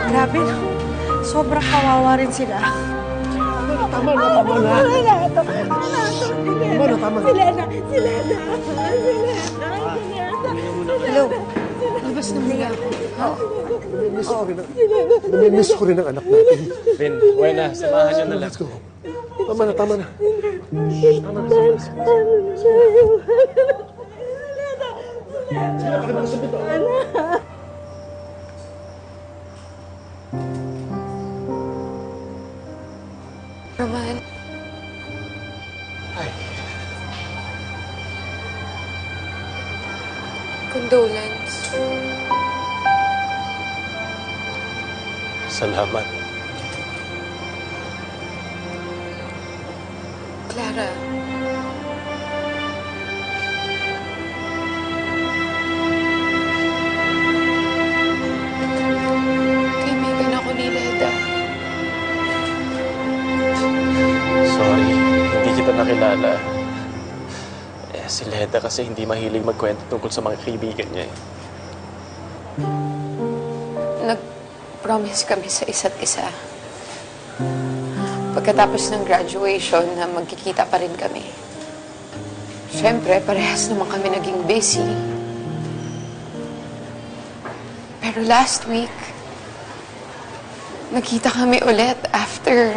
Grabe, no? Sobrang kawawa rin sila. Tama na. Hello? Labas na muna ako. Namimiss ko rin ang anak natin. Vin, Buena, samahan nyo na lang. Let's go. Tama na. Roman. Ay. Condolence. Salamat. Clara. Kaibigan ako ni Leda. Sorry, hindi kita nakilala. Si Leda kasi hindi mahilig magkwento tungkol sa mga kaibigan niya. Nag-promise kami sa isa't isa. Pagkatapos ng graduation na magkikita pa rin kami. Siyempre, parehas naman kami naging busy. Pero last week, nagkita kami ulit after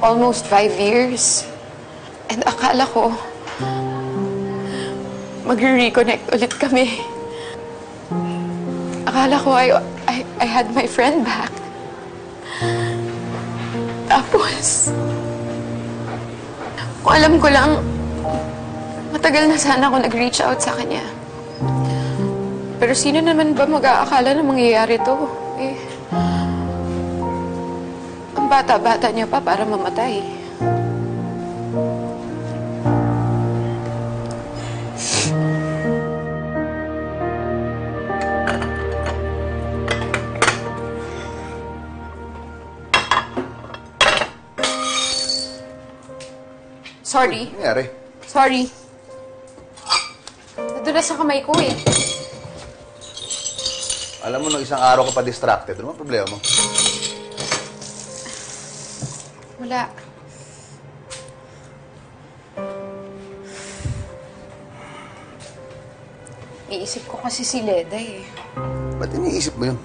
almost 5 years. And akala ko, magre-reconnect ulit kami. Akala ko I had my friend back. Tapos, kung alam ko lang, matagal na sana ako nag-reach out sa kanya. Pero sino naman ba mag-aakala na mangyayari to? Ang bata-bata niya pa para mamatay. Sorry. Ano nangyari? Sorry. Nadulas sa kamay ko eh. Alam mo, nung isang araw ka pa distracted. Ano ang problema mo? Wala. Iisip ko kasi si Leda eh. Ba't iniisip mo yun?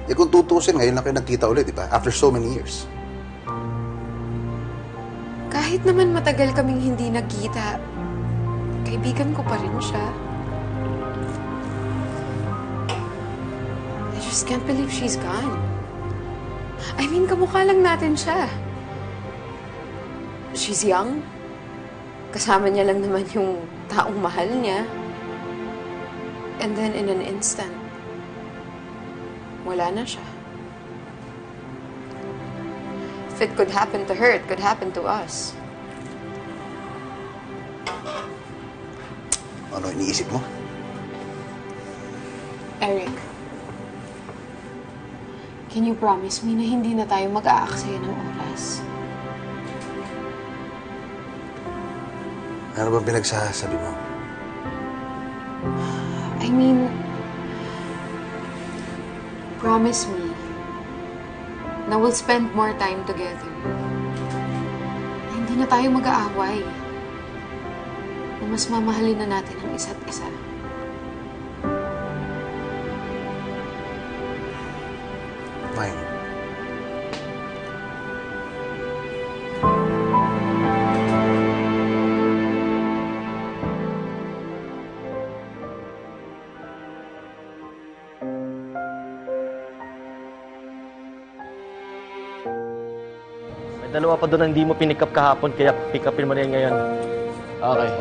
Eh kung tutusin, ngayon lang kayo nagkita ulit, di ba? After so many years. Kahit naman matagal kaming hindi nagkita, kaibigan ko pa rin siya. I just can't believe she's gone. I mean, kamukha lang natin siya. She's young. Kasama niya lang naman yung taong mahal niya. And then in an instant, wala na siya. If it could happen to her, it could happen to us. Ano iniisip mo? Eric, can you promise me na hindi na tayo mag-aaksaya ng oras? Ano ba pinagsasabi mo? I mean, promise me na we'll spend more time together. Na hindi na tayo mag-aaway. Na mas mamahalin na natin ang isa't isa. Fine. May dalawa pa doon na hindi mo pinikap kahapon, kaya pick upin mo na yan ngayon. Okay.